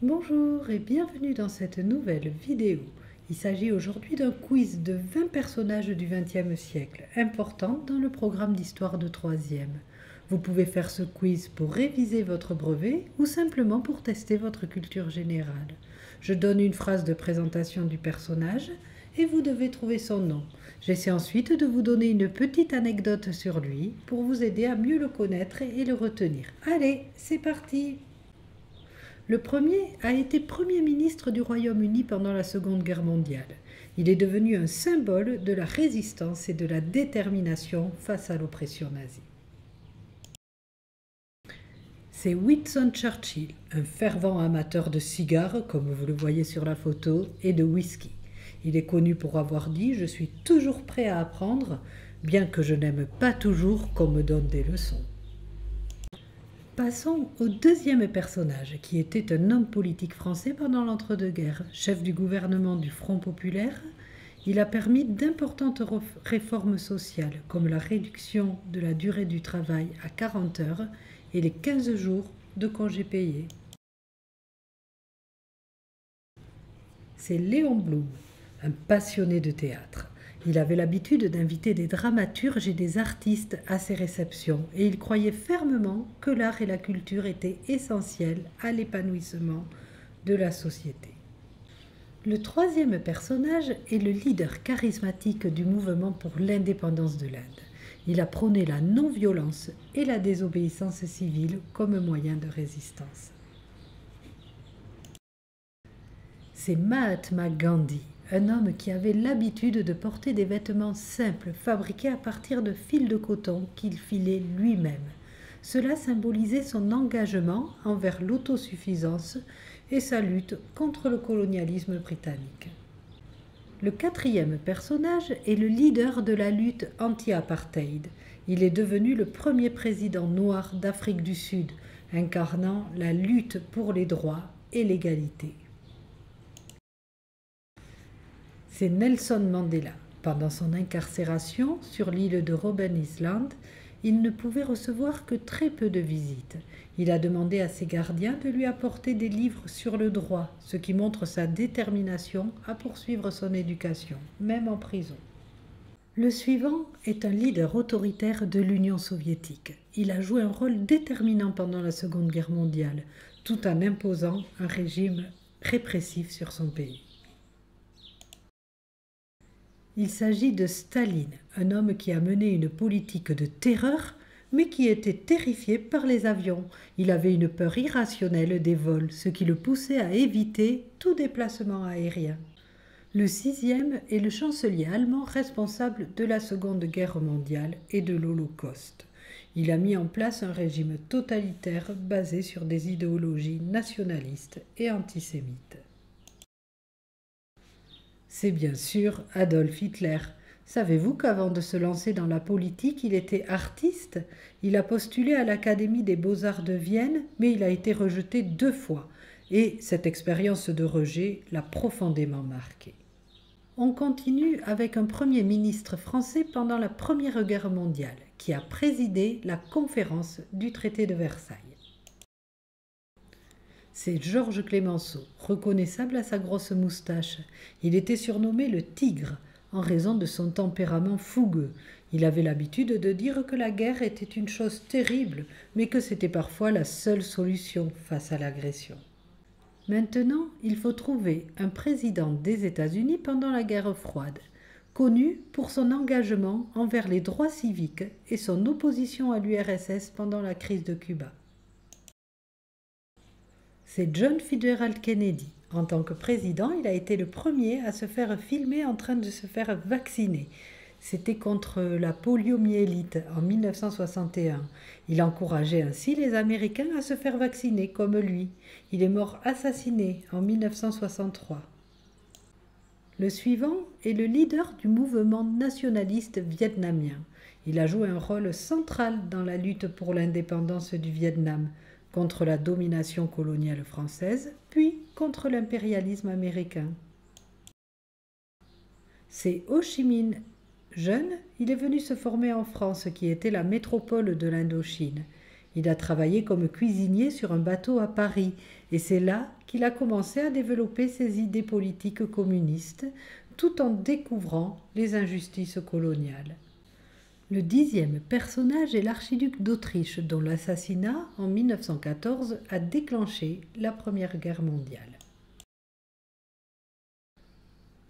Bonjour et bienvenue dans cette nouvelle vidéo. Il s'agit aujourd'hui d'un quiz de 20 personnages du XXe siècle, importants dans le programme d'histoire de 3e. Vous pouvez faire ce quiz pour réviser votre brevet ou simplement pour tester votre culture générale. Je donne une phrase de présentation du personnage et vous devez trouver son nom. J'essaie ensuite de vous donner une petite anecdote sur lui pour vous aider à mieux le connaître et le retenir. Allez, c'est parti! Le premier a été Premier ministre du Royaume-Uni pendant la Seconde Guerre mondiale. Il est devenu un symbole de la résistance et de la détermination face à l'oppression nazie. C'est Winston Churchill, un fervent amateur de cigares, comme vous le voyez sur la photo, et de whisky. Il est connu pour avoir dit « Je suis toujours prêt à apprendre, bien que je n'aime pas toujours qu'on me donne des leçons ». Passons au deuxième personnage, qui était un homme politique français pendant l'entre-deux-guerres. Chef du gouvernement du Front populaire, il a permis d'importantes réformes sociales, comme la réduction de la durée du travail à 40 heures et les 15 jours de congés payés. C'est Léon Blum, un passionné de théâtre. Il avait l'habitude d'inviter des dramaturges et des artistes à ses réceptions et il croyait fermement que l'art et la culture étaient essentiels à l'épanouissement de la société. Le troisième personnage est le leader charismatique du mouvement pour l'indépendance de l'Inde. Il a prôné la non-violence et la désobéissance civile comme moyen de résistance. C'est Mahatma Gandhi, un homme qui avait l'habitude de porter des vêtements simples fabriqués à partir de fils de coton qu'il filait lui-même. Cela symbolisait son engagement envers l'autosuffisance et sa lutte contre le colonialisme britannique. Le quatrième personnage est le leader de la lutte anti-apartheid. Il est devenu le premier président noir d'Afrique du Sud, incarnant la lutte pour les droits et l'égalité. C'est Nelson Mandela. Pendant son incarcération sur l'île de Robben Island, il ne pouvait recevoir que très peu de visites. Il a demandé à ses gardiens de lui apporter des livres sur le droit, ce qui montre sa détermination à poursuivre son éducation, même en prison. Le suivant est un leader autoritaire de l'Union soviétique. Il a joué un rôle déterminant pendant la Seconde Guerre mondiale, tout en imposant un régime répressif sur son pays. Il s'agit de Staline, un homme qui a mené une politique de terreur, mais qui était terrifié par les avions. Il avait une peur irrationnelle des vols, ce qui le poussait à éviter tout déplacement aérien. Le sixième est le chancelier allemand responsable de la Seconde Guerre mondiale et de l'Holocauste. Il a mis en place un régime totalitaire basé sur des idéologies nationalistes et antisémites. C'est bien sûr Adolf Hitler. Savez-vous qu'avant de se lancer dans la politique, il était artiste? Il a postulé à l'Académie des Beaux-Arts de Vienne, mais il a été rejeté 2 fois. Et cette expérience de rejet l'a profondément marqué. On continue avec un Premier ministre français pendant la Première Guerre mondiale, qui a présidé la conférence du traité de Versailles. C'est Georges Clemenceau, reconnaissable à sa grosse moustache. Il était surnommé le Tigre, en raison de son tempérament fougueux. Il avait l'habitude de dire que la guerre était une chose terrible, mais que c'était parfois la seule solution face à l'agression. Maintenant, il faut trouver un président des États-Unis pendant la guerre froide, connu pour son engagement envers les droits civiques et son opposition à l'URSS pendant la crise de Cuba. C'est John Fitzgerald Kennedy. En tant que président, il a été le premier à se faire filmer en train de se faire vacciner. C'était contre la poliomyélite en 1961. Il encourageait ainsi les Américains à se faire vacciner comme lui. Il est mort assassiné en 1963. Le suivant est le leader du mouvement nationaliste vietnamien. Il a joué un rôle central dans la lutte pour l'indépendance du Vietnam, contre la domination coloniale française, puis contre l'impérialisme américain. C'est Ho Chi Minh. Jeune, il est venu se former en France, qui était la métropole de l'Indochine. Il a travaillé comme cuisinier sur un bateau à Paris et c'est là qu'il a commencé à développer ses idées politiques communistes tout en découvrant les injustices coloniales. Le 10e personnage est l'archiduc d'Autriche dont l'assassinat en 1914 a déclenché la Première Guerre mondiale.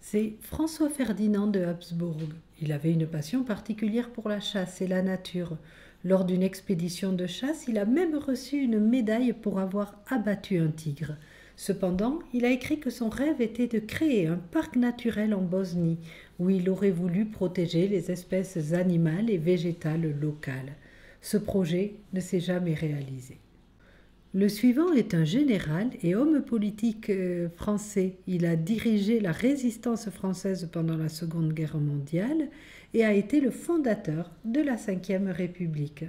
C'est François Ferdinand de Habsbourg. Il avait une passion particulière pour la chasse et la nature. Lors d'une expédition de chasse, il a même reçu une médaille pour avoir abattu un tigre. Cependant, il a écrit que son rêve était de créer un parc naturel en Bosnie, où il aurait voulu protéger les espèces animales et végétales locales. Ce projet ne s'est jamais réalisé. Le suivant est un général et homme politique français. Il a dirigé la résistance française pendant la Seconde Guerre mondiale et a été le fondateur de la Ve République.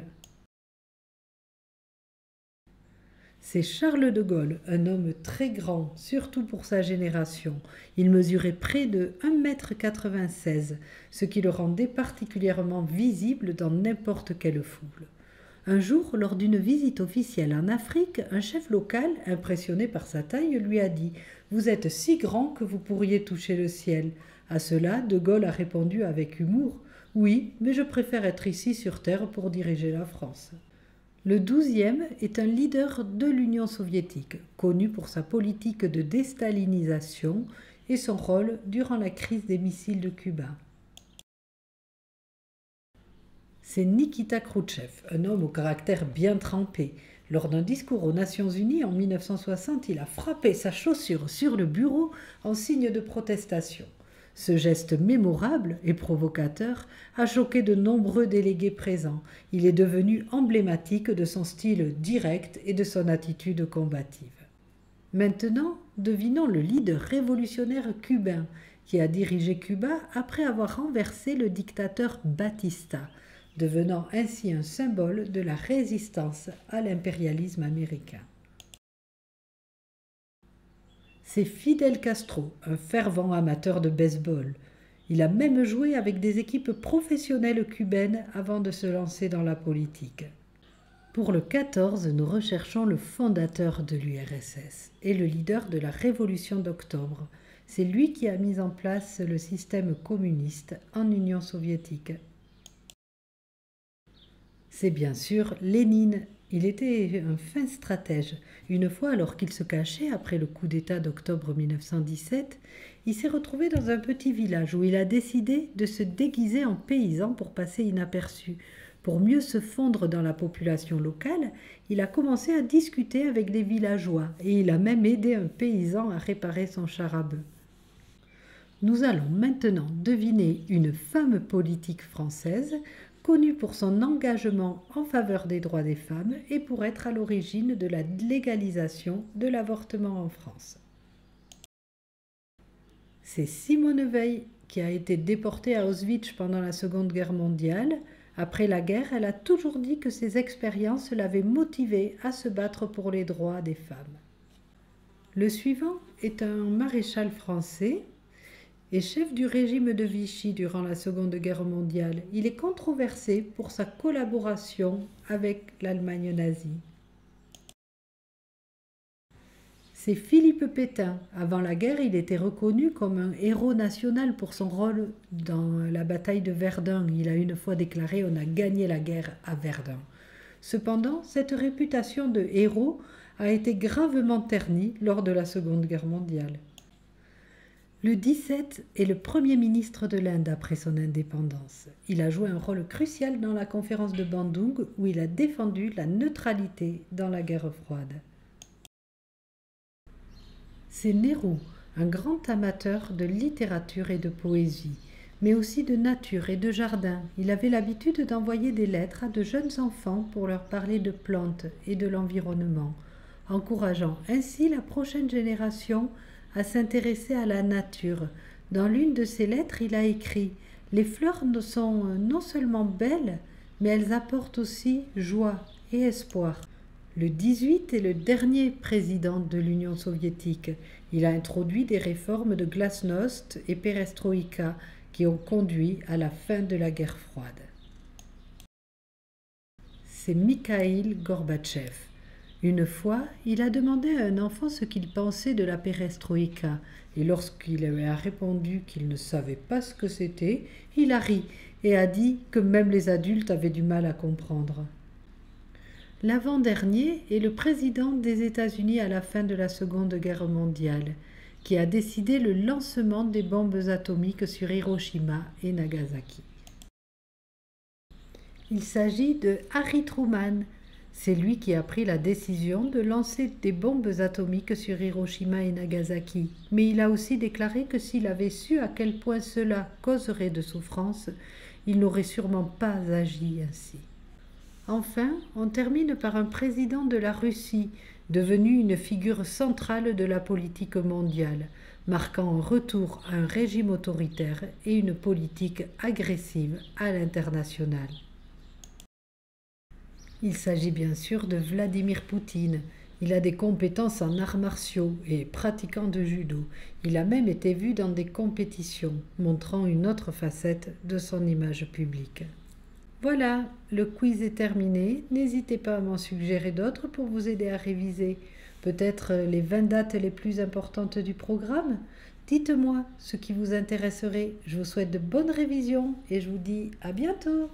C'est Charles de Gaulle, un homme très grand, surtout pour sa génération. Il mesurait près de 1,96 m, ce qui le rendait particulièrement visible dans n'importe quelle foule. Un jour, lors d'une visite officielle en Afrique, un chef local, impressionné par sa taille, lui a dit « Vous êtes si grand que vous pourriez toucher le ciel ». À cela, De Gaulle a répondu avec humour « Oui, mais je préfère être ici sur Terre pour diriger la France ». Le 12e est un leader de l'Union soviétique, connu pour sa politique de déstalinisation et son rôle durant la crise des missiles de Cuba. C'est Nikita Khrouchtchev, un homme au caractère bien trempé. Lors d'un discours aux Nations Unies en 1960, il a frappé sa chaussure sur le bureau en signe de protestation. Ce geste mémorable et provocateur a choqué de nombreux délégués présents. Il est devenu emblématique de son style direct et de son attitude combative. Maintenant, devinons le leader révolutionnaire cubain qui a dirigé Cuba après avoir renversé le dictateur Batista, devenant ainsi un symbole de la résistance à l'impérialisme américain. C'est Fidel Castro, un fervent amateur de baseball. Il a même joué avec des équipes professionnelles cubaines avant de se lancer dans la politique. Pour le 14, nous recherchons le fondateur de l'URSS et le leader de la Révolution d'octobre. C'est lui qui a mis en place le système communiste en Union soviétique. C'est bien sûr Lénine. Il était un fin stratège. Une fois, alors qu'il se cachait après le coup d'État d'octobre 1917, il s'est retrouvé dans un petit village où il a décidé de se déguiser en paysan pour passer inaperçu. Pour mieux se fondre dans la population locale, il a commencé à discuter avec des villageois et il a même aidé un paysan à réparer son char à bœuf. Nous allons maintenant deviner une femme politique française connue pour son engagement en faveur des droits des femmes et pour être à l'origine de la légalisation de l'avortement en France. C'est Simone Veil qui a été déportée à Auschwitz pendant la Seconde Guerre mondiale. Après la guerre, elle a toujours dit que ses expériences l'avaient motivée à se battre pour les droits des femmes. Le suivant est un maréchal français et chef du régime de Vichy durant la Seconde Guerre mondiale. Il est controversé pour sa collaboration avec l'Allemagne nazie. C'est Philippe Pétain. Avant la guerre, il était reconnu comme un héros national pour son rôle dans la bataille de Verdun. Il a une fois déclaré « On a gagné la guerre à Verdun ». Cependant, cette réputation de héros a été gravement ternie lors de la Seconde Guerre mondiale. Le 17 est le Premier ministre de l'Inde après son indépendance. Il a joué un rôle crucial dans la conférence de Bandung où il a défendu la neutralité dans la guerre froide. C'est Nehru, un grand amateur de littérature et de poésie, mais aussi de nature et de jardin. Il avait l'habitude d'envoyer des lettres à de jeunes enfants pour leur parler de plantes et de l'environnement, encourageant ainsi la prochaine génération à s'intéresser à la nature. Dans l'une de ses lettres, il a écrit « Les fleurs sont non seulement belles, mais elles apportent aussi joie et espoir ». Le 18 est le dernier président de l'Union soviétique. Il a introduit des réformes de glasnost et perestroïka qui ont conduit à la fin de la guerre froide. c'est Mikhaïl Gorbatchev. Une fois, il a demandé à un enfant ce qu'il pensait de la perestroïka, et lorsqu'il lui a répondu qu'il ne savait pas ce que c'était, il a ri et a dit que même les adultes avaient du mal à comprendre. L'avant-dernier est le président des États-Unis à la fin de la Seconde Guerre mondiale, qui a décidé le lancement des bombes atomiques sur Hiroshima et Nagasaki. Il s'agit de Harry Truman. C'est lui qui a pris la décision de lancer des bombes atomiques sur Hiroshima et Nagasaki. Mais il a aussi déclaré que s'il avait su à quel point cela causerait de souffrance, il n'aurait sûrement pas agi ainsi. Enfin, on termine par un président de la Russie, devenu une figure centrale de la politique mondiale, marquant un retour à un régime autoritaire et une politique agressive à l'international. Il s'agit bien sûr de Vladimir Poutine. Il a des compétences en arts martiaux et pratiquant de judo. Il a même été vu dans des compétitions, montrant une autre facette de son image publique. Voilà, le quiz est terminé. N'hésitez pas à m'en suggérer d'autres pour vous aider à réviser. Peut-être les 20 dates les plus importantes du programme. Dites-moi ce qui vous intéresserait. Je vous souhaite de bonnes révisions et je vous dis à bientôt.